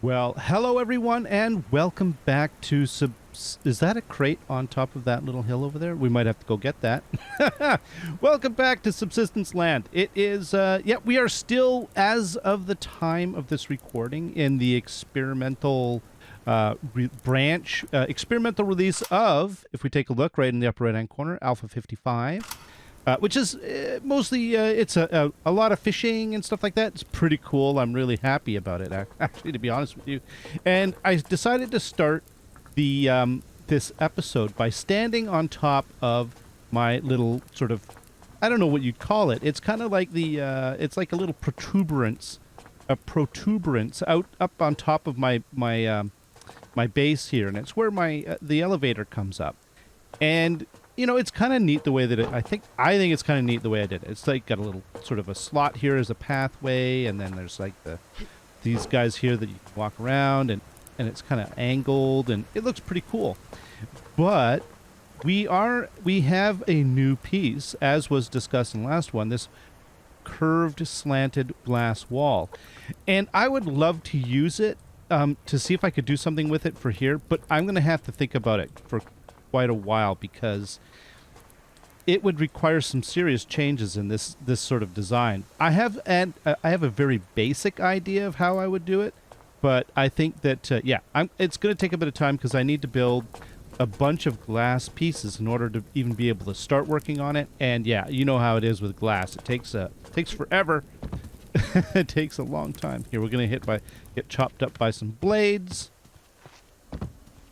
Well, hello everyone, and welcome back to Is that a crate on top of that little hill over there? We might have to go get that. Welcome back to Subsistence Land. It is, yeah, we are still, as of the time of this recording, in the experimental experimental release of, if we take a look right in the upper right-hand corner, Alpha 55. Which is mostly, it's a lot of fishing and stuff like that. It's pretty cool. I'm really happy about it, actually, to be honest with you. And I decided to start the this episode by standing on top of my little sort of, I don't know what you'd call it. It's kind of like the, it's like a little protuberance out up on top of my base here, and it's where my the elevator comes up. And you know, it's kind of neat the way that I think it's kind of neat the way I did it. It's like got a little sort of a slot here as a pathway, and then there's like these guys here that you can walk around, and it's kind of angled, and it looks pretty cool. But we have a new piece, as was discussed in the last one, this curved slanted glass wall. And I would love to use it to see if I could do something with it for here, but I'm going to have to think about it for quite a while, because it would require some serious changes in this sort of design. I have a very basic idea of how I would do it, but I think that yeah, it's going to take a bit of time, because I need to build a bunch of glass pieces in order to even be able to start working on it. And yeah, you know how it is with glass. It takes forever. It takes a long time. Here, we're going to get chopped up by some blades.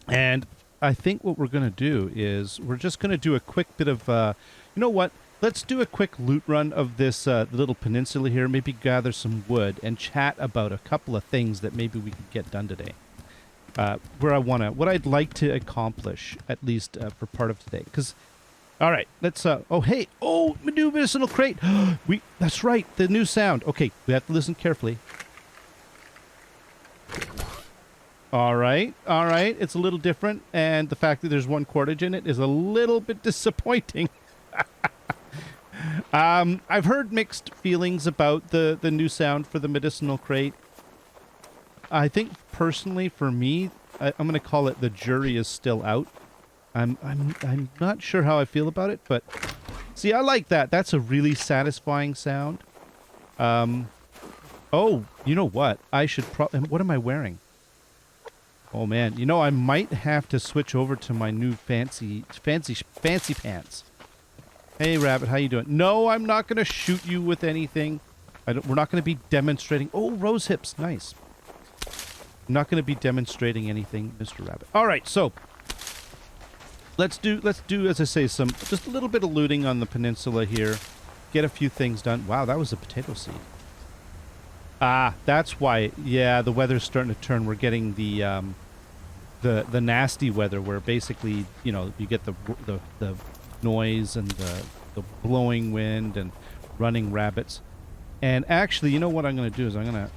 And I think what we're going to do is we're just going to do a quick bit of, you know what? Let's do a quick loot run of this little peninsula here, maybe gather some wood and chat about a couple of things that maybe we could get done today. What I'd like to accomplish, at least for part of today. Because, all right, let's, oh, hey, oh, new medicinal crate. That's right, the new sound. Okay, we have to listen carefully. All right. It's a little different, and the fact that there's one cordage in it is a little bit disappointing. I've heard mixed feelings about the new sound for the medicinal crate. I think personally, for me, I'm going to call it the jury is still out. I'm not sure how I feel about it, but see, I like that. That's a really satisfying sound. Oh, you know what? I should what am I wearing? Oh man, you know, I might have to switch over to my new fancy pants. Hey Rabbit, how you doing? No, I'm not going to shoot you with anything. We're not going to be demonstrating. Oh, rose hips, nice. I'm not going to be demonstrating anything, Mr. Rabbit. All right, so let's do, as I say, just a little bit of looting on the peninsula here. Get a few things done. Wow, that was a potato seed. Ah, that's why. Yeah, the weather's starting to turn. We're getting the nasty weather, where basically, you know, you get the noise and the blowing wind and running rabbits. And actually, you know what I'm going to do is I'm going to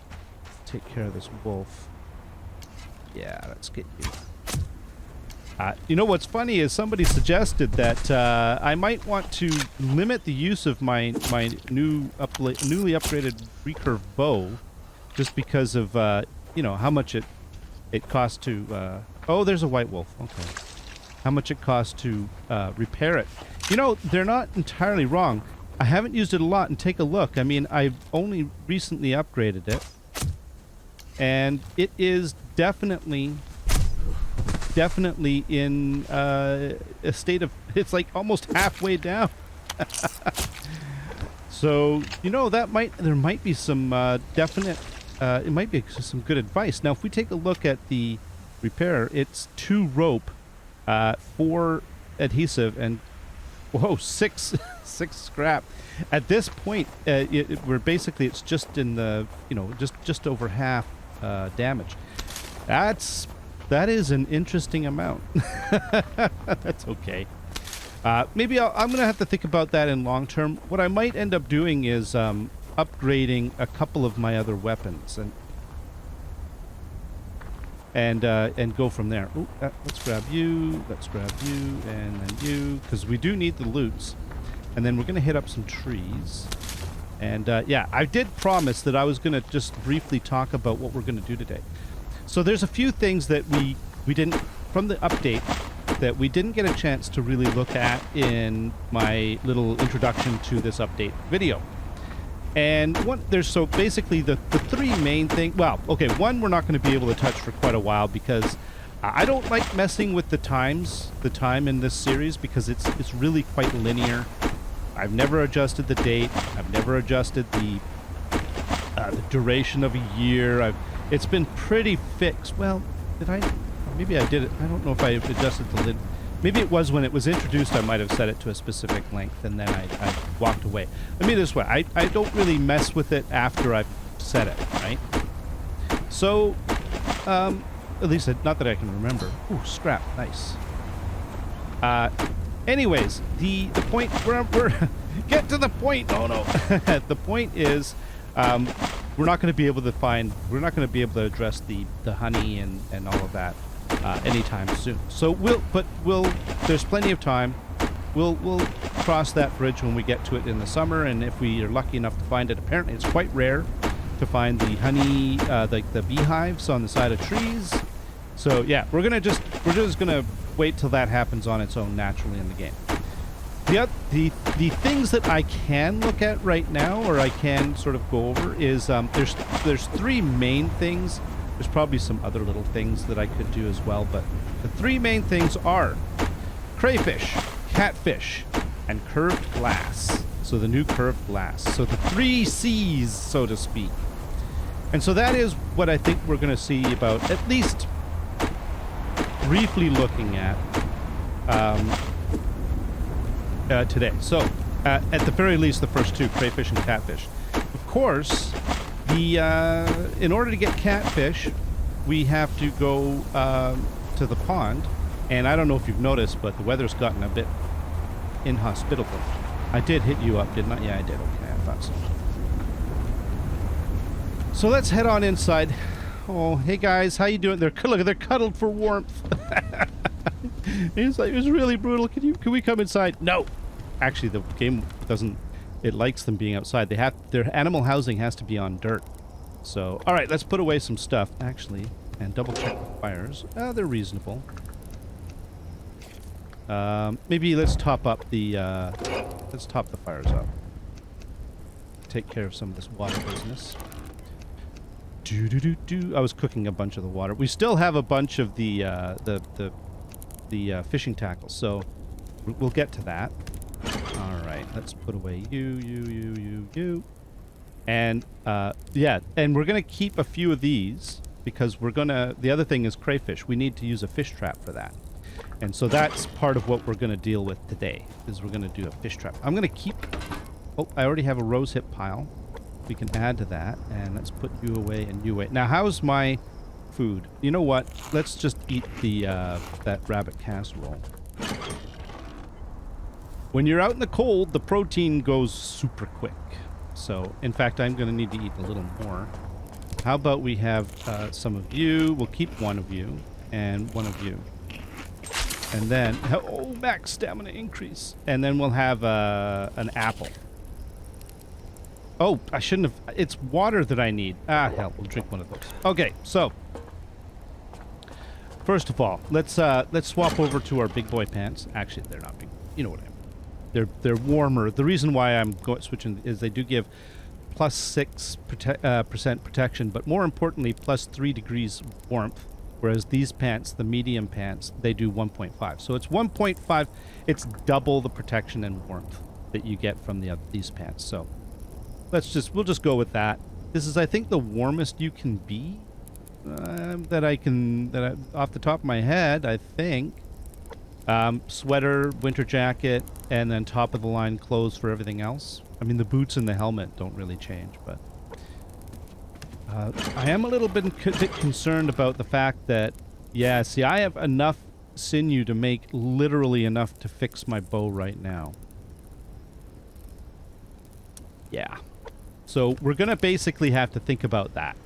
take care of this wolf. Yeah, let's get you. You know what's funny is somebody suggested that I might want to limit the use of my newly upgraded recurve bow, just because of you know, how much it costs to. Oh, there's a white wolf. Okay, how much it costs to repair it. You know, they're not entirely wrong. I haven't used it a lot, and take a look. I mean, I've only recently upgraded it, and it is definitely in a state of, it's like almost halfway down. So, you know, there might be some definite, it might be some good advice. Now, if we take a look at the repair, it's 2 rope, 4 adhesive, and whoa, 6 scrap. At this point, we're basically, it's just in the, you know, just over half damage. That is an interesting amount. That's okay. Maybe I'm going to have to think about that in long term. What I might end up doing is upgrading a couple of my other weapons and go from there. Ooh, let's grab you, and then you, because we do need the loots. And then we're going to hit up some trees. And yeah, I did promise that I was going to just briefly talk about what we're going to do today. So there's a few things that we didn't, from the update, that we didn't get a chance to really look at in my little introduction to this update video. And so basically the three main things, well, okay, one we're not going to be able to touch for quite a while because I don't like messing with the time in this series because it's really quite linear. I've never adjusted the date. I've never adjusted the duration of a year. It's been pretty fixed. Well, did I? Maybe I did it. I don't know if I adjusted the lid. Maybe it was when it was introduced. I might have set it to a specific length, and then I walked away. I mean, this way, I don't really mess with it after I've set it, right? So, at least not that I can remember. Ooh, scrap, nice. Anyways, the point we're get to the point. Oh no, the point is, we're not going to be able to address the honey and all of that anytime soon. So there's plenty of time. We'll cross that bridge when we get to it in the summer, and if we are lucky enough to find it. Apparently, it's quite rare to find the honey, like the beehives on the side of trees. So yeah, we're just gonna wait till that happens on its own naturally in the game. The things that I can look at right now, or I can sort of go over, is there's three main things. There's probably some other little things that I could do as well, but the three main things are crayfish, catfish, and curved glass. So the new curved glass. So the three C's, so to speak. And so that is what I think we're going to see about, at least briefly looking at today. So at the very least, the first two, crayfish and catfish. Of course, in order to get catfish, we have to go to the pond. And I don't know if you've noticed, but the weather's gotten a bit inhospitable. I did hit you up, didn't I? Yeah, I did. Okay, I thought so. So let's head on inside. Oh, hey guys, how you doing? They're cuddled for warmth. It's like, it was really brutal. Can we come inside? No. Actually, the game doesn't. It likes them being outside. Their animal housing has to be on dirt. So, all right, let's put away some stuff actually and double check the fires. They're reasonable. Maybe let's top up the fires up. Take care of some of this water business. I was cooking a bunch of the water. We still have a bunch of the fishing tackles, so we'll get to that. All right, let's put away you. And yeah, and we're gonna keep a few of these because the other thing is crayfish. We need to use a fish trap for that. And so that's part of what we're gonna deal with today, is we're gonna do a fish trap. I'm gonna keep, I already have a rosehip pile. We can add to that, and let's put you away and you away. Now, how's my food? You know what? Let's just eat that rabbit casserole. When you're out in the cold, the protein goes super quick. So, in fact, I'm going to need to eat a little more. How about we have some of you? We'll keep one of you and one of you. And then, max stamina increase. And then we'll have an apple. Oh, I shouldn't have. It's water that I need. Hell, we'll drink one of those. Okay, so first of all, let's swap over to our big boy pants. Actually, they're not big. You know what I mean. They're warmer. The reason why I'm switching is they do give plus 6% protection, but more importantly, plus 3 degrees warmth. Whereas these pants, the medium pants, they do 1.5. So it's 1.5. It's double the protection and warmth that you get from these pants. So we'll just go with that. This is, I think, the warmest you can be off the top of my head, I think. Sweater, winter jacket, and then top of the line clothes for everything else. I mean, the boots and the helmet don't really change, but I am a little bit concerned about the fact that, yeah, see, I have enough sinew to make literally enough to fix my bow right now. Yeah. So we're going to basically have to think about that.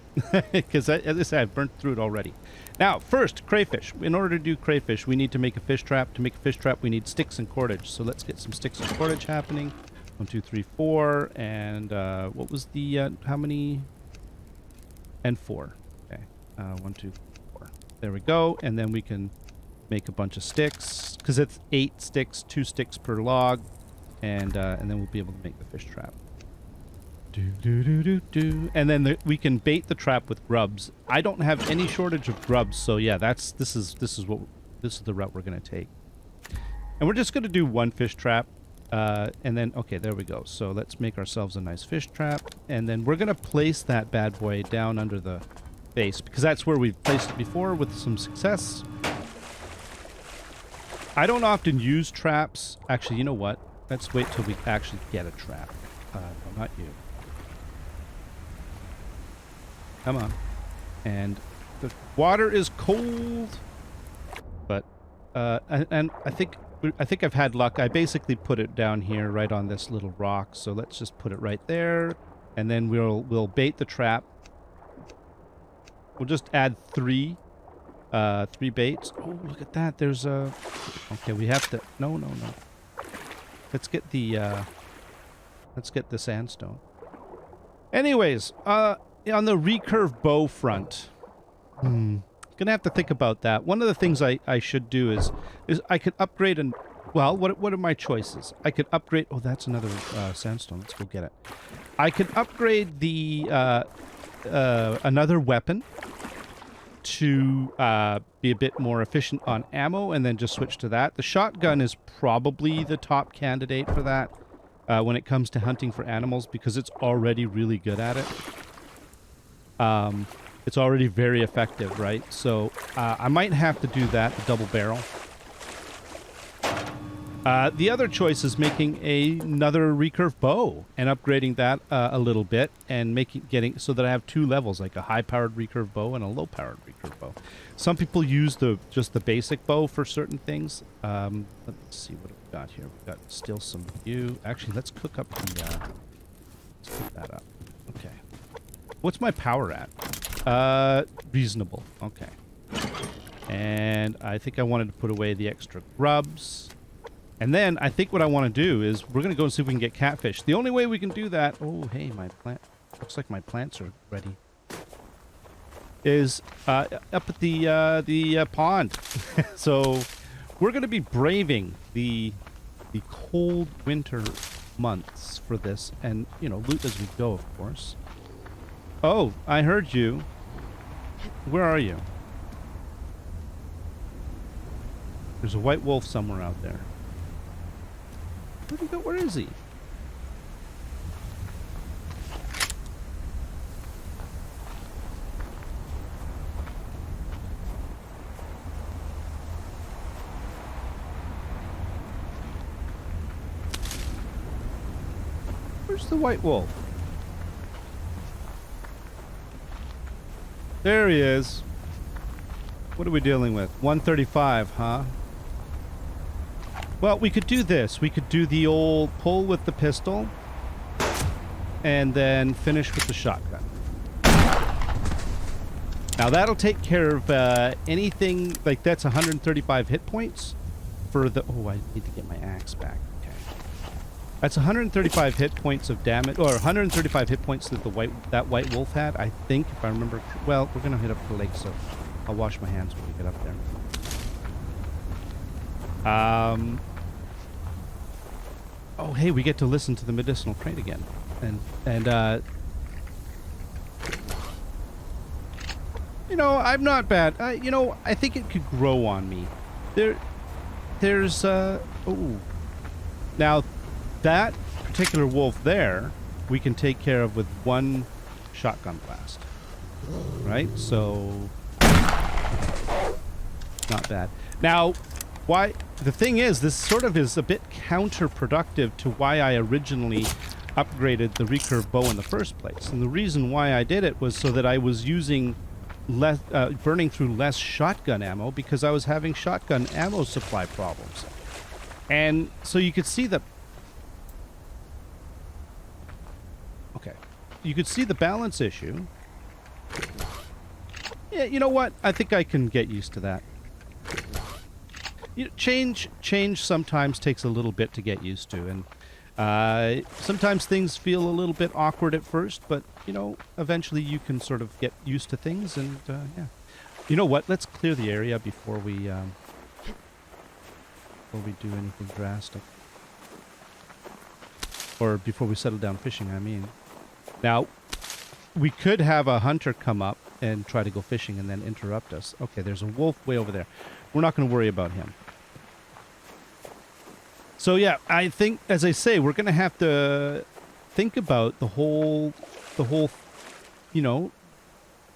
Because, as I said, I've burnt through it already. Now, first, crayfish. In order to do crayfish, we need to make a fish trap. To make a fish trap, we need sticks and cordage. So let's get some sticks and cordage happening. 1, 2, 3, 4. And what was the, how many? And 4. Okay. 1, 2, 4. There we go. And then we can make a bunch of sticks because it's 8 sticks, 2 sticks per log, and then we'll be able to make the fish trap. And then we can bait the trap with grubs. I don't have any shortage of grubs, so yeah, this is the route we're gonna take. And we're just gonna do 1 fish trap, and then okay, there we go. So let's make ourselves a nice fish trap, and then we're gonna place that bad boy down under the base because that's where we've placed it before with some success. I don't often use traps. Actually, you know what? Let's wait till we actually get a trap. No, not you. Come on. And the water is cold. But and I think I've had luck. I basically put it down here right on this little rock. So let's just put it right there, and then we'll bait the trap. We'll just add 3 baits. Oh, look at that. There's a okay, we have to no. Let's get the sandstone. Anyways, on the recurve bow front, gonna have to think about that. One of the things I should do is I could upgrade and well, what are my choices? I could upgrade. Oh, that's another sandstone. Let's go get it. I could upgrade the another weapon to be a bit more efficient on ammo, and then just switch to that. The shotgun is probably the top candidate for that when it comes to hunting for animals because it's already really good at it. It's already very effective, right? So I might have to do that, the double barrel. The other choice is making another recurve bow and upgrading that a little bit and getting so that I have 2 levels, like a high-powered recurve bow and a low-powered recurve bow. Some people use just the basic bow for certain things. Let's see what we've got here. We've got still some yew. Actually, let's cook up the. Let's cook that up. Okay. What's my power at? Reasonable. Okay. And I think I wanted to put away the extra grubs. And then I think what I want to do is we're going to go and see if we can get catfish. The only way we can do that... Oh, hey, my plant... Looks like my plants are ready. Is up at the pond. So we're going to be braving the cold winter months for this. And, you know, loot as we go, of course. Oh, I heard you. Where are you? There's a white wolf somewhere out there. Where'd he go? Where is he? Where's the white wolf? There he is. What are we dealing with? 135, huh? Well, we could do this. We could do the old pull with the pistol and then finish with the shotgun. Now, that'll take care of anything, like that's 135 hit points for the... Oh, I need to get my axe back. Okay. That's 135 hit points of damage, or 135 hit points that that white wolf had, I think, if I remember. Well, we're going to hit up the lake, so I'll wash my hands when we get up there. Oh, hey, we get to listen to the medicinal crate again. And you know, I'm not bad. You know, I think it could grow on me. There's, oh. Now, that particular wolf there, we can take care of with 1 shotgun blast. Right? So, not bad. Now, why... The thing is, this sort of is a bit counterproductive to why I originally upgraded the recurve bow in the first place. And the reason why I did it was so that I was using less, burning through less shotgun ammo because I was having shotgun ammo supply problems. And so you could see the... Okay. You could see the balance issue. Yeah, you know what? I think I can get used to that. You know, change sometimes takes a little bit to get used to, Sometimes things feel a little bit awkward at first, but, you know, eventually you can sort of get used to things, and, yeah. You know what? Let's clear the area before we do anything drastic. Or before we settle down fishing, I mean. Now, we could have a hunter come up and try to go fishing and then interrupt us. Okay, there's a wolf way over there. We're not going to worry about him. So yeah, I think, as I say, we're going to have to think about the whole, you know,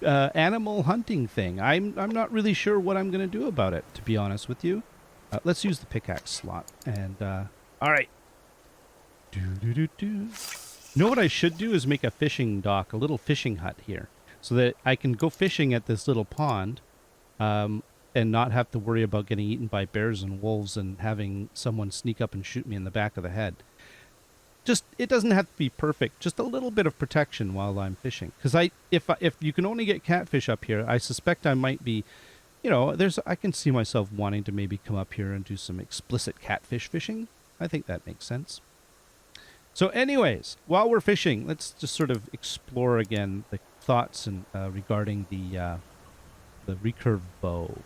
animal hunting thing. I'm not really sure what I'm going to do about it, to be honest with you. Let's use the pickaxe slot. And all right. You know what I should do is make a fishing dock, a little fishing hut here, so that I can go fishing at this little pond. And not have to worry about getting eaten by bears and wolves and having someone sneak up and shoot me in the back of the head. Just, it doesn't have to be perfect. Just a little bit of protection while I'm fishing. Because if you can only get catfish up here, I suspect I might be, you know, I can see myself wanting to maybe come up here and do some explicit catfish fishing. I think that makes sense. So anyways, while we're fishing, let's just sort of explore again the thoughts and regarding the recurve bow.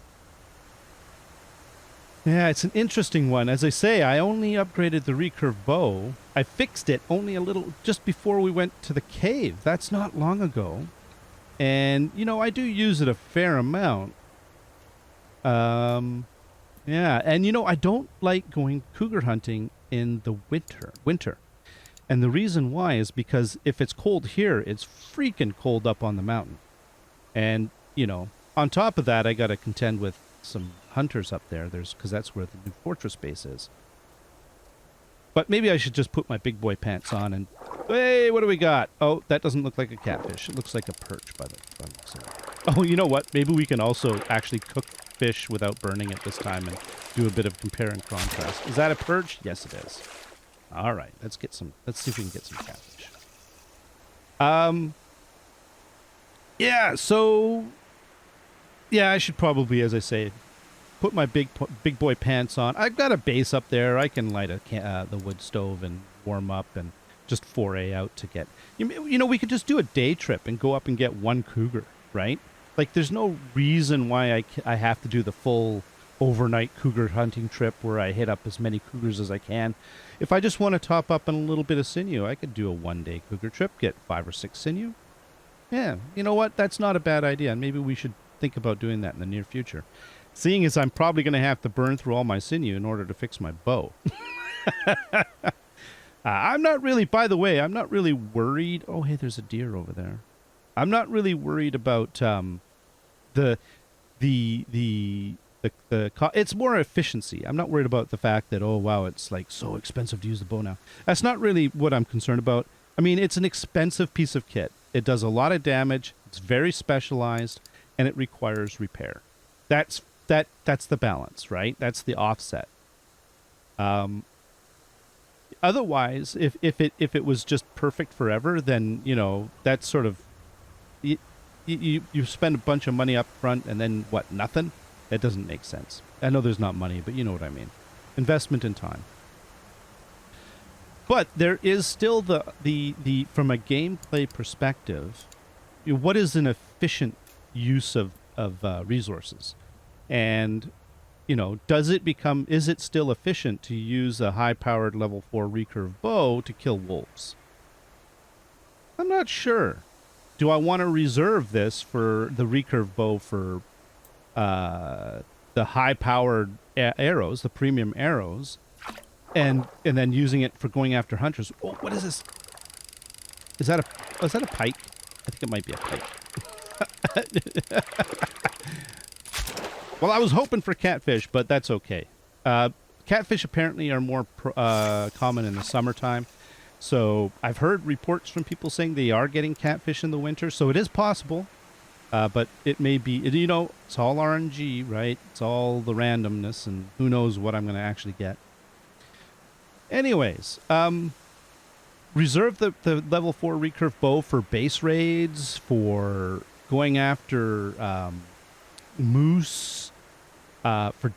Yeah, it's an interesting one. As I say, I only upgraded the recurve bow. I fixed it only a little just before we went to the cave. That's not long ago. And, you know, I do use it a fair amount. Yeah, and, you know, I don't like going cougar hunting in the winter. And the reason why is because if it's cold here, it's freaking cold up on the mountain. And, you know, on top of that, I got to contend with some hunters up there, because that's where the new fortress base is. But maybe I should just put my big boy pants on and, hey, what do we got? Oh, that doesn't look like a catfish. It looks like a perch by the looks of it. Oh, you know what? Maybe we can also actually cook fish without burning it this time and do a bit of compare and contrast. Is that a perch? Yes, it is. All right, let's see if we can get some catfish. Yeah, so yeah, I should probably, as I say, put my big boy pants on. I've got a base up there. I can light the wood stove and warm up and just foray out to get... You know, we could just do a day trip and go up and get one cougar, right? Like, there's no reason why I have to do the full overnight cougar hunting trip where I hit up as many cougars as I can. If I just want to top up on a little bit of sinew, I could do a one-day cougar trip, get 5 or 6 sinew. Yeah, you know what? That's not a bad idea, and maybe we should think about doing that in the near future. Seeing as I'm probably going to have to burn through all my sinew in order to fix my bow. I'm not really, by the way, I'm not really worried. Oh, hey, there's a deer over there. I'm not really worried about it's more efficiency. I'm not worried about the fact that, oh, wow, it's like so expensive to use the bow now. That's not really what I'm concerned about. I mean, it's an expensive piece of kit. It does a lot of damage. It's very specialized, and it requires repair. That's the balance, right? That's the offset. Otherwise, if it was just perfect forever, then, you know, that's sort of you spend a bunch of money up front and then what, nothing? It doesn't make sense. I know there's not money, but you know what I mean. Investment in time. But there is still the from a gameplay perspective, you know, what is an efficient use of resources? And, you know, is it still efficient to use a high-powered level 4 recurve bow to kill wolves? I'm not sure. Do I want to reserve this for the recurve bow for the high-powered arrows, the premium arrows, and then using it for going after hunters? Oh, what is this? Is that a pike? I think it might be a pike. Well, I was hoping for catfish, but that's okay. Catfish apparently are more common in the summertime. So I've heard reports from people saying they are getting catfish in the winter. So it is possible. But it may be, you know, it's all RNG, right? It's all the randomness, and who knows what I'm going to actually get. Anyways, reserve the level 4 recurve bow for base raids, for going after moose, for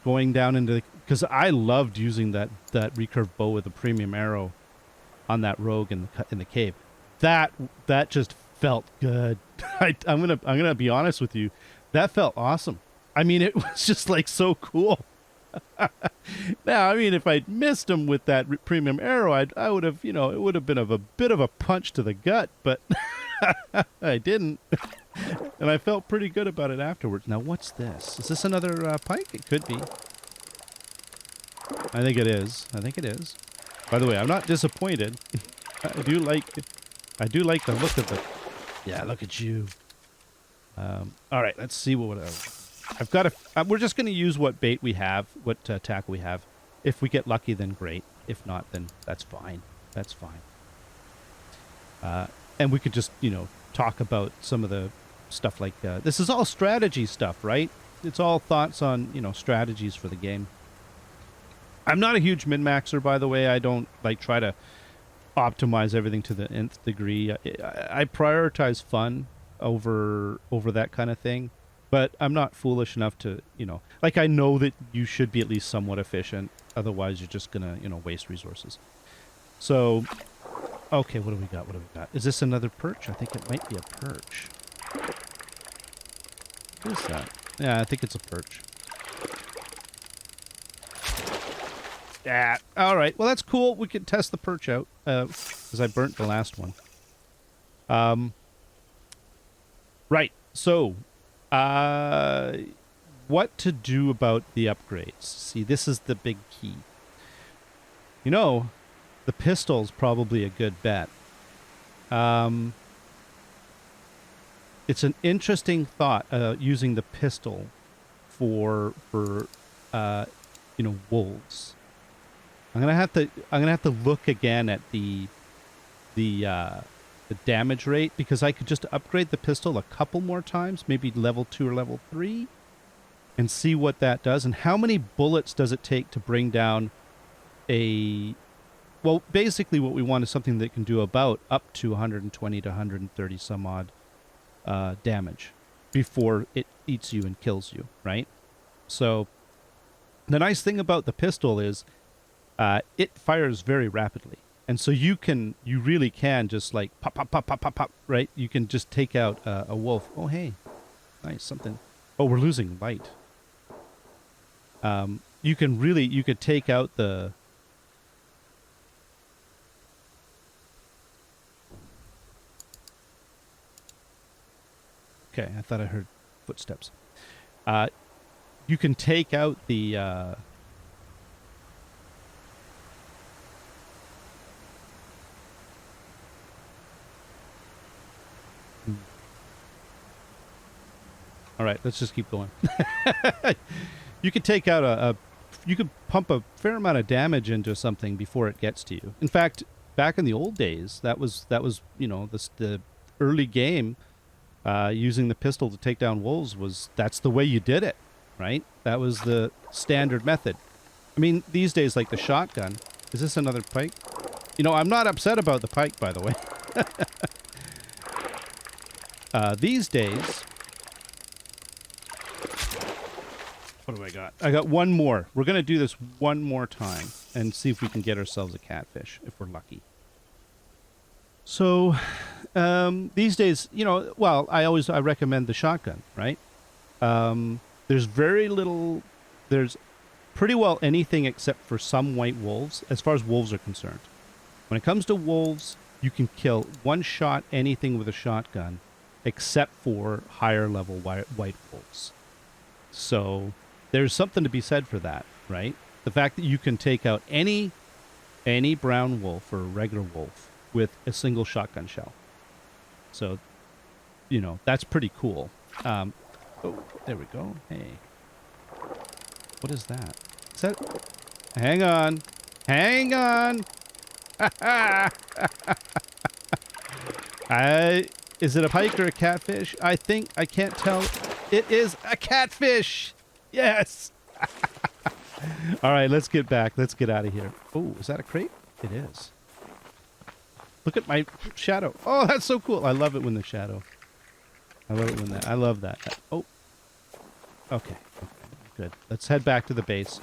going down into because I loved using that recurve bow with a premium arrow on that rogue in the cave. That just felt good. I'm gonna be honest with you. That felt awesome. I mean, it was just like so cool. Now, I mean, if I'd missed him with that premium arrow, I would have, it would have been a bit of a punch to the gut, but I didn't. And I felt pretty good about it afterwards. Now, what's this? Is this another pike? It could be. I think it is. By the way, I'm not disappointed. I do like the look of the... Yeah, look at you. All right, let's see what I've got. We're just going to use what bait we have, what tackle we have. If we get lucky, then great. If not, then that's fine. That's fine. And we could just, talk about some of the stuff like... this is all strategy stuff, right? It's all thoughts on, strategies for the game. I'm not a huge min-maxer, by the way. I don't, try to optimize everything to the nth degree. I prioritize fun over that kind of thing. But I'm not foolish enough to, I know that you should be at least somewhat efficient. Otherwise, you're just going to, waste resources. So, okay, what do we got? Is this another perch? I think it might be a perch. What is that? Yeah, I think it's a perch. Yeah, all right. Well, that's cool. We can test the perch out because I burnt the last one. Right. So, what to do about the upgrades? See, this is the big key. The pistol's probably a good bet. It's an interesting thought using the pistol for wolves. I'm gonna have to look again at the damage rate, because I could just upgrade the pistol a couple more times, maybe level 2 or level 3, and see what that does. And how many bullets does it take to bring down well, basically what we want is something that can do about up to 120 to 130 some odd damage before it eats you and kills you, right? So the nice thing about the pistol is it fires very rapidly. And so you really can just pop, pop, pop, pop, pop, pop, right? You can just take out a wolf. Oh, hey, nice, something. Oh, we're losing light. You could take out the... Okay, I thought I heard footsteps. You can take out the... All right, let's just keep going. You could take out you could pump a fair amount of damage into something before it gets to you. In fact, back in the old days, that was the early game. Using the pistol to take down wolves that's the way you did it, right? That was the standard method. I mean, these days, like the shotgun. Is this another pike? I'm not upset about the pike, by the way. These days... What do I got? I got one more. We're going to do this one more time and see if we can get ourselves a catfish, if we're lucky. So, these days, well, I recommend the shotgun, right? There's pretty well anything except for some white wolves, as far as wolves are concerned. When it comes to wolves, you can kill one shot anything with a shotgun, except for higher level white wolves. So, there's something to be said for that, right? The fact that you can take out any brown wolf or regular wolf with a single shotgun shell. So, that's pretty cool. Oh, there we go. Hey. What is that? Is that... Hang on. Hang on! Is it a pike or a catfish? I can't tell. It is a catfish! Yes! All right, let's get back. Let's get out of here. Oh, is that a crate? It is. Look at my shadow. Oh, that's so cool. I love it when the shadow. I love that. Oh. Okay. Good. Let's head back to the base.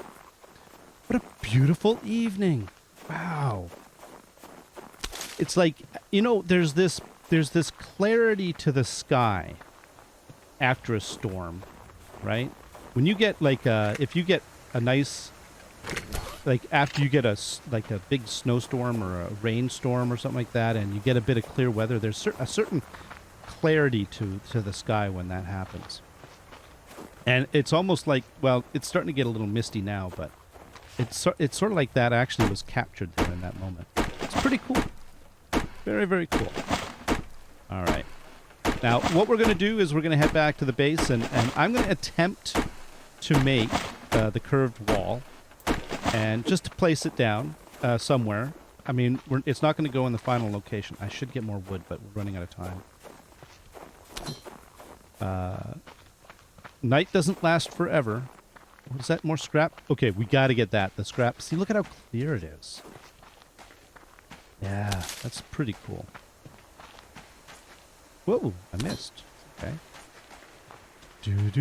What a beautiful evening. Wow. It's like, you know, there's this clarity to the sky after a storm, right? When you get like if you get a nice, like after you get a big snowstorm or a rainstorm or something like that, and you get a bit of clear weather, there's a certain clarity to the sky when that happens. And it's almost like, well, it's starting to get a little misty now, but it's sort of like that actually was captured there in that moment. It's pretty cool. Very, very cool. All right. Now, what we're going to do is we're going to head back to the base, and I'm going to attempt to make the curved wall, and just to place it down somewhere. I mean, it's not going to go in the final location. I should get more wood, but we're running out of time. Night doesn't last forever. What is that? More scrap? Okay, we got to get that. The scrap. See, look at how clear it is. Yeah, that's pretty cool. Whoa, I missed. Okay. Let's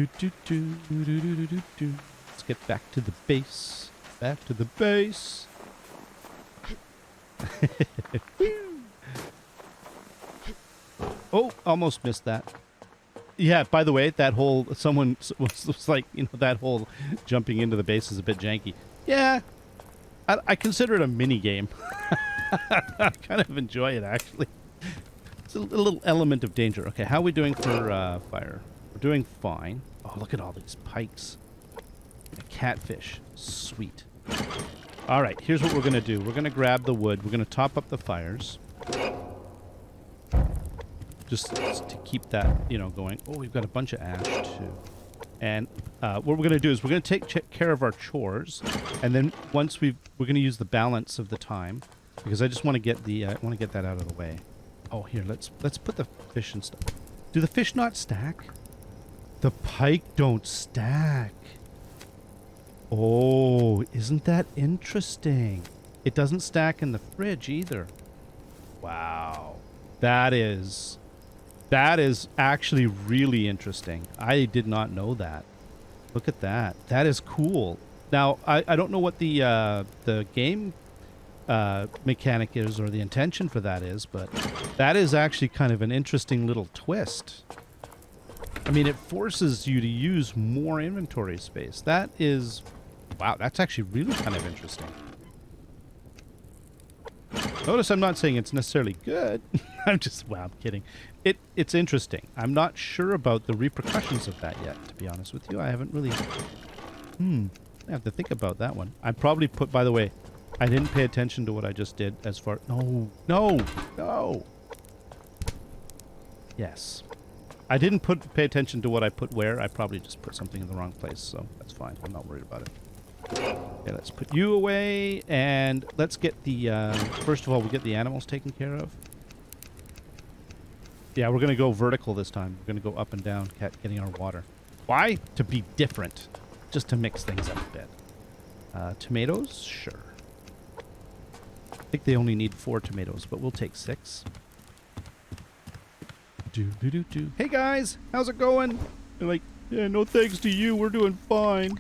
get back to the base. Back to the base. Oh, almost missed that. Yeah, by the way, that whole, someone was like, you know, that whole jumping into the base is a bit janky. Yeah, I consider it a mini game. I kind of enjoy it, actually. It's a little element of danger. Okay, how are we doing for fire? We're doing fine. Oh, look at all these pikes. A catfish. Sweet. All right, here's what we're going to do. We're going to grab the wood. We're going to top up the fires. Just to keep that, you know, going. Oh, we've got a bunch of ash, too. And what we're going to do is we're going to take care of our chores. And then once we're going to use the balance of the time. Because I just want to get the, I want to get that out of the way. Oh, here, let's put the fish and stuff. Do the fish not stack? The pike don't stack. Oh, isn't that interesting? It doesn't stack in the fridge either. Wow. That is actually really interesting. I did not know that. Look at that. That is cool. Now, I don't know what the game mechanic is or the intention for that is, but that is actually kind of an interesting little twist. I mean, it forces you to use more inventory space. That is, wow, that's actually really kind of interesting. Notice I'm not saying it's necessarily good. I'm kidding. It's interesting. I'm not sure about the repercussions of that yet, to be honest with you. I haven't really, I have to think about that one. I probably put, by the way, I didn't pay attention to what I just did as far... No. Yes. I didn't pay attention to what I put where. I probably just put something in the wrong place, so that's fine. I'm not worried about it. Okay, let's put you away, and let's get the... first of all, we'll get the animals taken care of. Yeah, we're going to go vertical this time. We're going to go up and down, getting our water. Why? To be different. Just to mix things up a bit. Tomatoes? Sure. I think they only need 4 tomatoes, but we'll take 6. Hey guys, how's it going? They're like, yeah, no thanks to you, we're doing fine.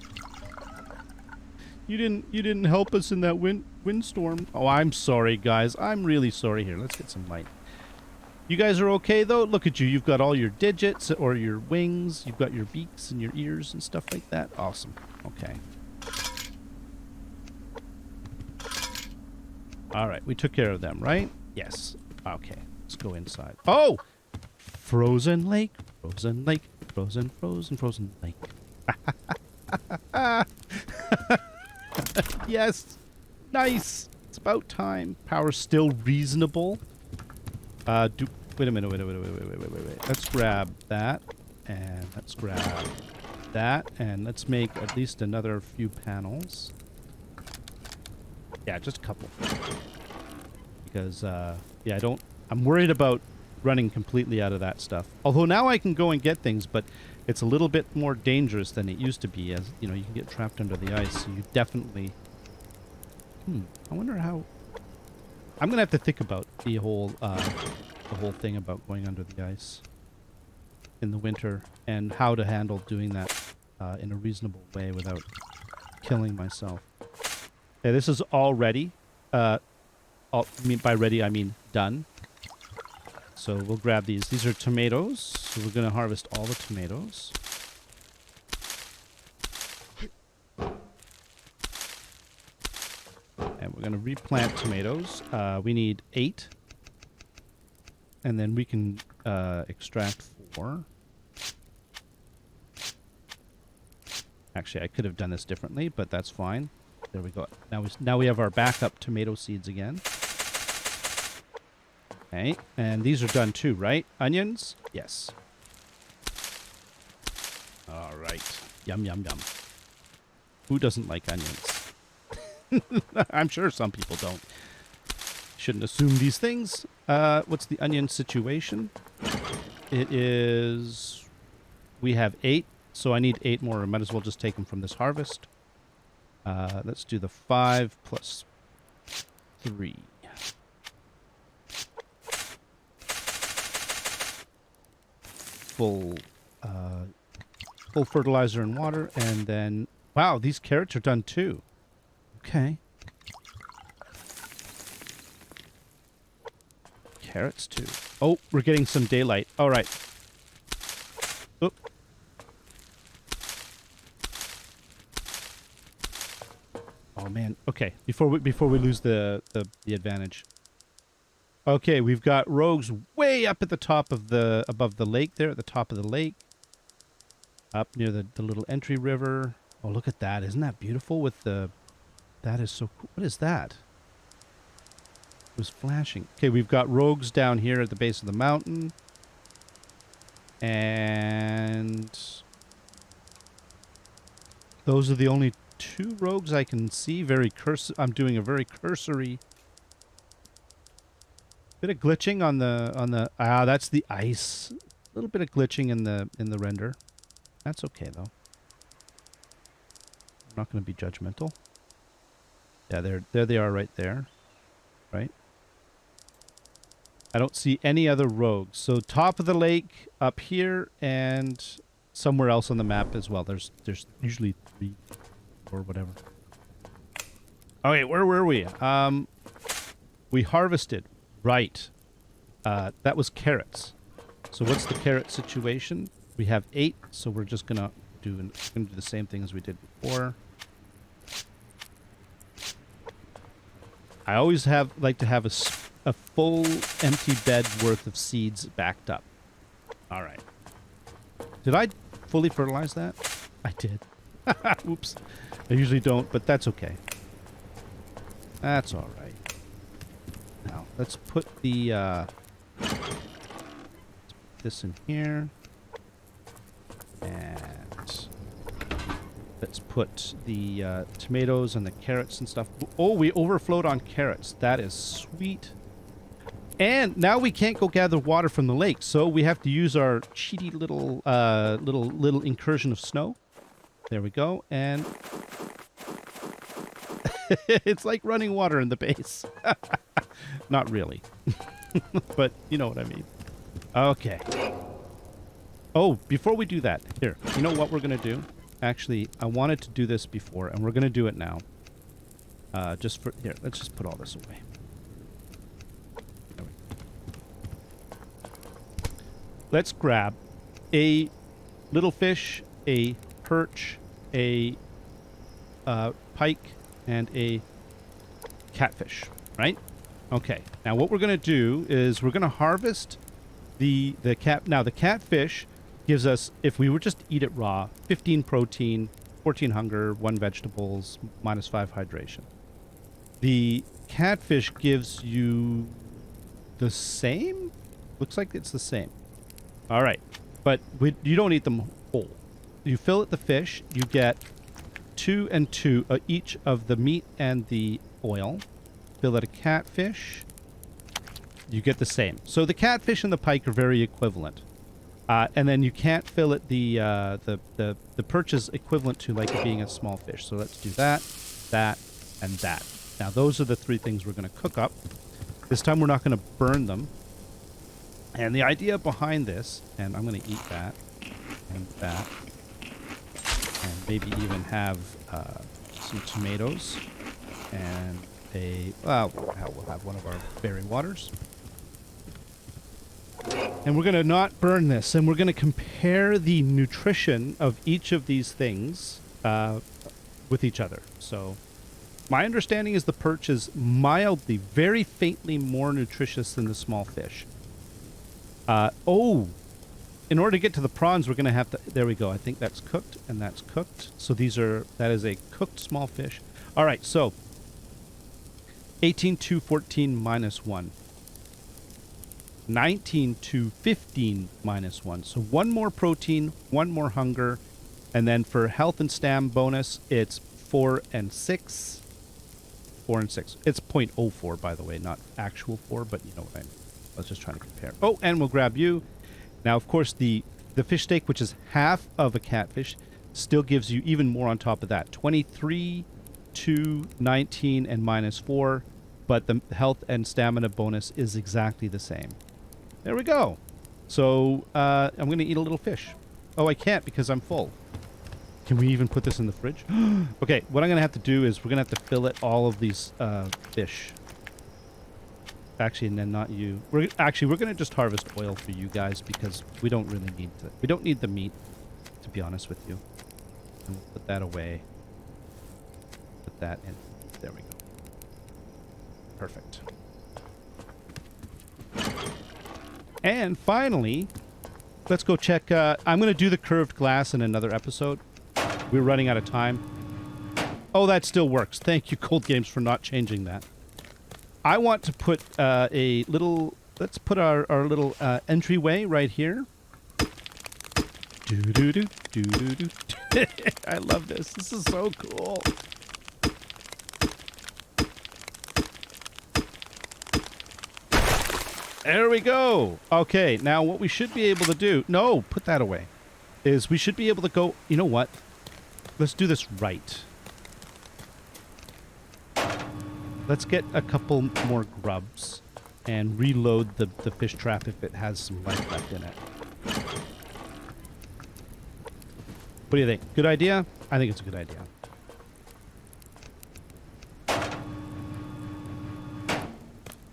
You didn't help us in that windstorm. Oh, I'm sorry, guys. I'm really sorry. Here, let's get some light. You guys are okay though? Look at you. You've got all your digits or your wings. You've got your beaks and your ears and stuff like that. Awesome. Okay. All right, we took care of them, right? Yes. Okay, let's go inside. Oh! Frozen lake, frozen lake, frozen lake. Yes! Nice! It's about time. Power's still reasonable. Wait a minute, wait. Let's grab that, and let's grab that, and let's make at least another few panels. Yeah, just a couple. Because, yeah, I'm worried about running completely out of that stuff. Although now I can go and get things, but it's a little bit more dangerous than it used to be, as, you know, you can get trapped under the ice, so you definitely... I wonder how... I'm going to have to think about the whole thing about going under the ice in the winter, and how to handle doing that in a reasonable way without killing myself. Okay, this is all ready. By ready, I mean done. So we'll grab these. These are tomatoes. So we're going to harvest all the tomatoes. And we're going to replant tomatoes. We need 8. And then we can extract 4. Actually, I could have done this differently, but that's fine. There we go. Now we have our backup tomato seeds again. Okay, and these are done too, right? Onions? Yes. All right. Yum, yum, yum. Who doesn't like onions? I'm sure some people don't. Shouldn't assume these things. What's the onion situation? It is... We have 8, so I need 8 more. I might as well just take them from this harvest. Let's do the 5 plus 3. Full fertilizer and water, and then... Wow, these carrots are done too. Okay. Carrots too. Oh, we're getting some daylight. All right. Oop. Oh man. Okay. Before we lose the advantage. Okay, we've got rogues way up at the top of above the lake there, at the top of the lake. Up near the little entry river. Oh, look at that. Isn't that beautiful with the... That is so cool. What is that? It was flashing. Okay, we've got rogues down here at the base of the mountain. And... Those are the only 2 rogues I can see. I'm doing a very cursory... Bit of glitching on the that's the ice. A little bit of glitching in the render. That's okay though. I'm not going to be judgmental. Yeah, there they are right there. Right? I don't see any other rogues. So top of the lake, up here, and somewhere else on the map as well. There's usually 3 or whatever. Okay, where were we? We harvested. Right. That was carrots. So what's the carrot situation? We have 8, so we're just gonna do the same thing as we did before. I always like to have a full empty bed worth of seeds backed up. All right. Did I fully fertilize that? I did. Oops. I usually don't, but that's okay. That's all right. Now, let's put this in here. And let's put the tomatoes and the carrots and stuff. Oh, we overflowed on carrots. That is sweet. And now we can't go gather water from the lake, so we have to use our cheaty little little incursion of snow. There we go. And it's like running water in the base. Not really. But you know what I mean. Okay. Oh, before we do that, here, you know what we're going to do? Actually, I wanted to do this before, and we're going to do it now. Just for... Here, let's just put all this away. There we go. Let's grab a little fish, a perch, a pike, and a catfish, right? Okay. Now what we're going to do is we're going to harvest the cat. Now the catfish gives us, if we were just eat it raw, 15 protein, 14 hunger, 1 vegetables, -5 hydration. The catfish gives you the same? Looks like it's the same. All right. But you don't eat them whole. You fillet the fish. You get 2 and 2 each of the meat and the oil. Fillet a catfish. You get the same. So the catfish and the pike are very equivalent. And then you can't fillet the perch is equivalent to like it being a small fish. So let's do that, that, and that. Now those are the 3 things we're going to cook up. This time we're not going to burn them. And the idea behind this, and I'm going to eat that, and that, and maybe even have some tomatoes. and a, well, hell, we'll have one of our berry waters. And we're going to not burn this, and we're going to compare the nutrition of each of these things with each other. So my understanding is the perch is mildly, very faintly more nutritious than the small fish. In order to get to the prawns, we're going to have to, there we go. I think that's cooked, and that's cooked. So that is a cooked small fish. All right, so 18 to 14 minus 1. 19 to 15 minus 1. So one more protein, one more hunger, and then for health and stam bonus, it's 4 and 6. 4 and 6. It's 0.04, by the way, not actual 4, but you know what I mean. I was just trying to compare. Oh, and we'll grab you. Now, of course, the fish steak, which is half of a catfish, still gives you even more on top of that. 23 to 19 and minus 4, but the health and stamina bonus is exactly the same. There we go. So I'm going to eat a little fish. Oh, I can't because I'm full. Can we even put this in the fridge? Okay, what I'm going to have to do is we're going to have to fillet all of these fish. Actually, and then not you. We're going to just harvest oil for you guys because we don't really need to. We don't need the meat, to be honest with you. And we'll put that away. Put that in. There we go. Perfect. And finally, let's go check. I'm going to do the curved glass in another episode. We're running out of time. Oh, that still works. Thank you, Cold Games, for not changing that. I want to put a little... Let's put our little entryway right here. Do-do-do, do-do-do. I love this. This is so cool. There we go. Okay, now what we should be able to do... No, put that away. Is we should be able to go... You know what? Let's do this right. Let's get a couple more grubs and reload the fish trap if it has some life left in it. What do you think? Good idea? I think it's a good idea.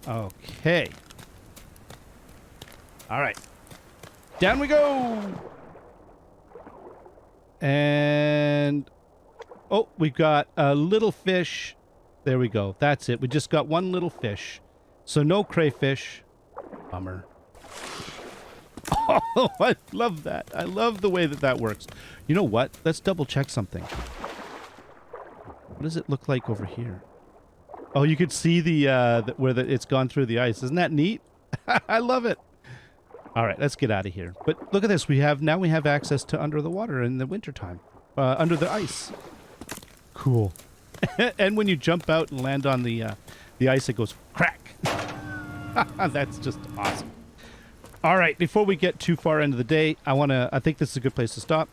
Okay. All right. Down we go. And... Oh, we've got a little fish. There we go. That's it. We just got one little fish. So no crayfish. Bummer. Oh, I love that. I love the way that works. You know what? Let's double check something. What does it look like over here? Oh, you could see where it's gone through the ice. Isn't that neat? I love it. All right, let's get out of here. But look at this. We have access to under the water in the wintertime. Under the ice. Cool. And when you jump out and land on the ice, it goes crack. That's just awesome. All right, before we get too far into the day, I think this is a good place to stop.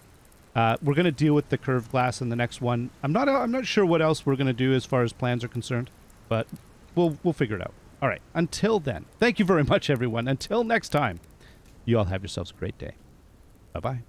We're going to deal with the curved glass in the next one. I'm not sure what else we're going to do as far as plans are concerned, but we'll figure it out. All right, until then, thank you very much, everyone. Until next time, you all have yourselves a great day. Bye-bye.